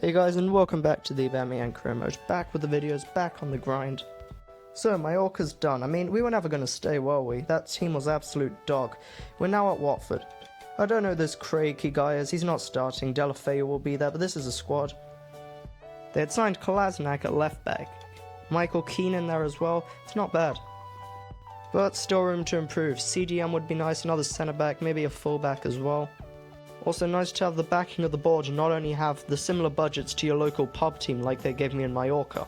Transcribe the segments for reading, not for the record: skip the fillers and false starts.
Hey guys, and welcome back to the Aubameyang career mode. Back with the videos, back on the grind. So, Mallorca's done. I mean, we were never going to stay, were we? That team was absolute dog. We're now at Watford. I don't know who this Craigie guy is, he's not starting. Delafeu will be there, but this is a squad. They had signed Kolasinac at left back. Michael Keane in there as well. It's not bad. But still room to improve. CDM would be nice, another centre back, maybe a full back as well. Also nice to have the backing of the board and not only have the similar budgets to your local pub team like they gave me in Mallorca.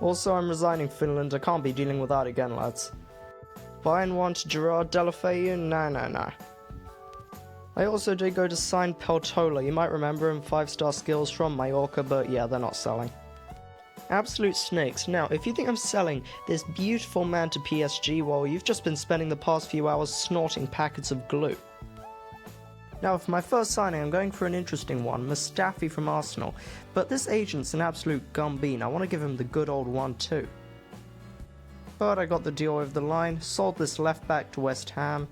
Also, I'm resigning Finland, I can't be dealing with that again, lads. Bayern want Gerard Delafeu? Nah. I also did go to sign Peltola, you might remember him, 5-star skills from Mallorca, but yeah, they're not selling. Absolute snakes. Now, if you think I'm selling this beautiful man to PSG, well, you've just been spending the past few hours snorting packets of glue. Now, for my first signing, I'm going for an interesting one, Mustafi from Arsenal, but this agent's an absolute gumbean. I want to give him the good old 1-2. But I got the deal over the line, sold this left back to West Ham.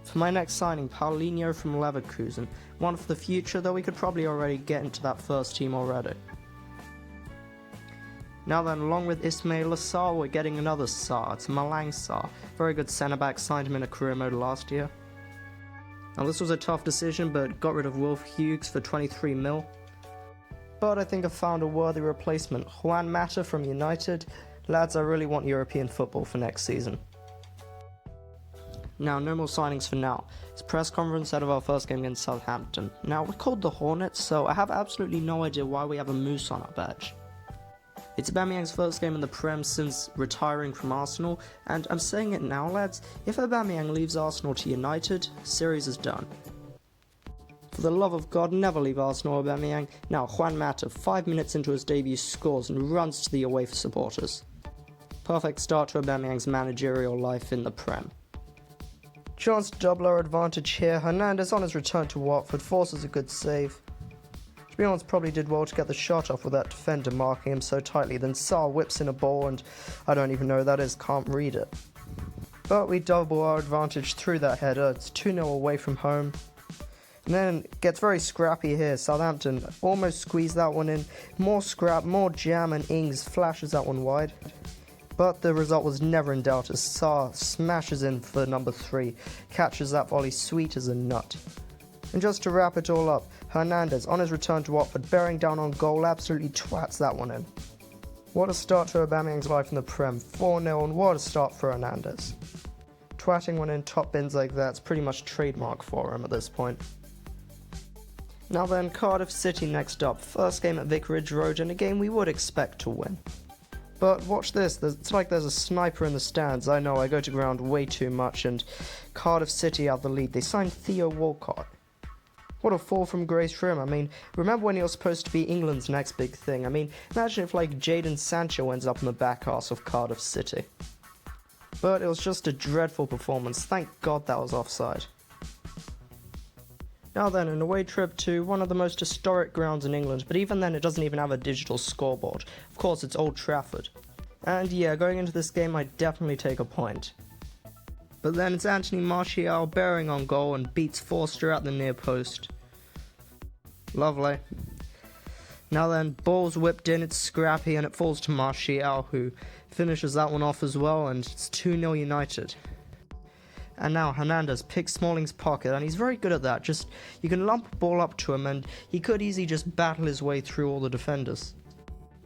For my next signing, Paulinho from Leverkusen, one for the future, though we could probably already get into that first team already. Now then, along with Ismail Sarr, we're getting another Sarr. It's Malang Sarr, very good centre-back, signed him in a career mode last year. Now this was a tough decision, but got rid of Wolf Hughes for 23 mil. But I think I found a worthy replacement. Juan Mata from United. Lads, I really want European football for next season. Now, no more signings for now. It's a press conference out of our first game against Southampton. Now, we're called the Hornets, so I have absolutely no idea why we have a moose on our badge. It's Aubameyang's first game in the Prem since retiring from Arsenal, and I'm saying it now, lads, if Aubameyang leaves Arsenal to United, series is done. For the love of God, never leave Arsenal, Aubameyang. Now, Juan Mata, 5 minutes into his debut, scores and runs to the away for supporters. Perfect start to Aubameyang's managerial life in the Prem. Chance to double our advantage here. Hernandez on his return to Watford forces a good save. To be honest, probably did well to get the shot off with that defender marking him so tightly. Then Sarr whips in a ball and I don't even know who that is, can't read it. But we double our advantage through that header. It's 2-0 away from home. And then it gets very scrappy here. Southampton almost squeezed that one in. More scrap, more jam, and Ings flashes that one wide. But the result was never in doubt as Sarr smashes in for number 3. Catches that volley sweet as a nut. And just to wrap it all up, Hernandez, on his return to Watford, bearing down on goal, absolutely twats that one in. What a start to Aubameyang's life in the Prem, 4-0, and what a start for Hernandez. Twatting one in top bins like that's pretty much trademark for him at this point. Now then, Cardiff City next up, first game at Vicarage Road, and a game we would expect to win. But watch this, it's like there's a sniper in the stands. I know, I go to ground way too much, and Cardiff City have the lead. They signed Theo Walcott. What a fall from grace for him. I mean, remember when he was supposed to be England's next big thing? I mean, imagine if like Jadon Sancho ends up in the back half of Cardiff City. But it was just a dreadful performance. Thank God that was offside. Now then, an away trip to one of the most historic grounds in England, but even then it doesn't even have a digital scoreboard. Of course, it's Old Trafford. And yeah, going into this game, I definitely take a point. But then it's Anthony Martial bearing on goal and beats Forster at the near post. Lovely. Now then, ball's whipped in, it's scrappy, and it falls to Martial, who finishes that one off as well, and it's 2-0 United. And now Hernandez picks Smalling's pocket, and he's very good at that. Just, you can lump a ball up to him, and he could easily just battle his way through all the defenders.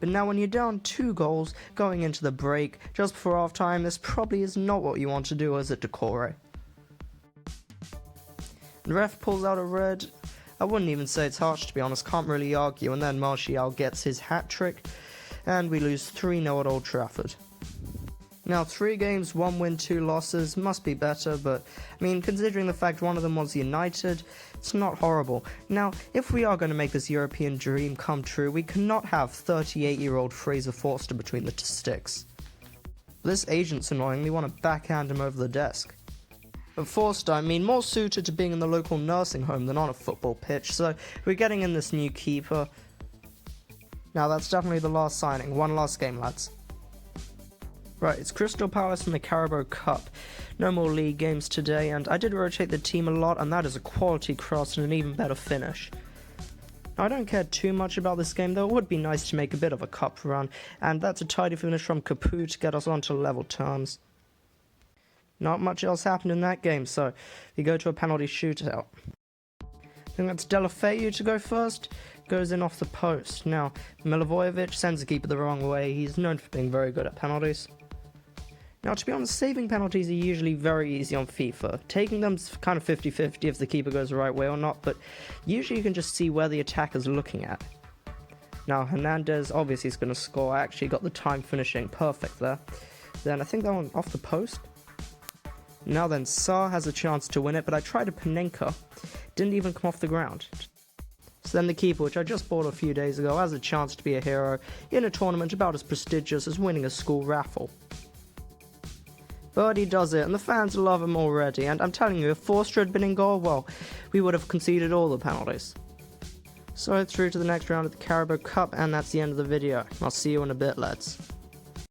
But now when you're down 2 goals, going into the break, just before half time, this probably is not what you want to do, is it, Decore? The ref pulls out a red. I wouldn't even say it's harsh, to be honest, can't really argue, and then Martial gets his hat-trick, and we lose 3-0 at Old Trafford. Now, 3 games, 1 win, 2 losses, must be better, but, I mean, considering the fact one of them was United, it's not horrible. Now, if we are going to make this European dream come true, we cannot have 38-year-old Fraser Forster between the sticks. This agent's annoying, we want to backhand him over the desk. But Forster, I mean, more suited to being in the local nursing home than on a football pitch, so we're getting in this new keeper. Now, that's definitely the last signing. One last game, lads. Right, it's Crystal Palace in the Carabao Cup. No more league games today, and I did rotate the team a lot, and that is a quality cross and an even better finish. I don't care too much about this game though. It would be nice to make a bit of a cup run, and that's a tidy finish from Capu to get us onto level terms. Not much else happened in that game, so we go to a penalty shootout. I think that's Delafeu to go first. Goes in off the post. Now, Milivojevic sends the keeper the wrong way. He's known for being very good at penalties. Now, to be honest, saving penalties are usually very easy on FIFA. Taking them's kind of 50-50 if the keeper goes the right way or not, but usually you can just see where the attacker's looking at. Now, Hernandez obviously is going to score. I actually got the time finishing perfect there. Then I think that one off the post. Now then, Sarr has a chance to win it, but I tried a Panenka. Didn't even come off the ground. So then the keeper, which I just bought a few days ago, has a chance to be a hero in a tournament about as prestigious as winning a school raffle. But he does it, and the fans love him already, and I'm telling you, if Forster had been in goal, well, we would have conceded all the penalties. So through to the next round of the Carabao Cup, and that's the end of the video. I'll see you in a bit, lads.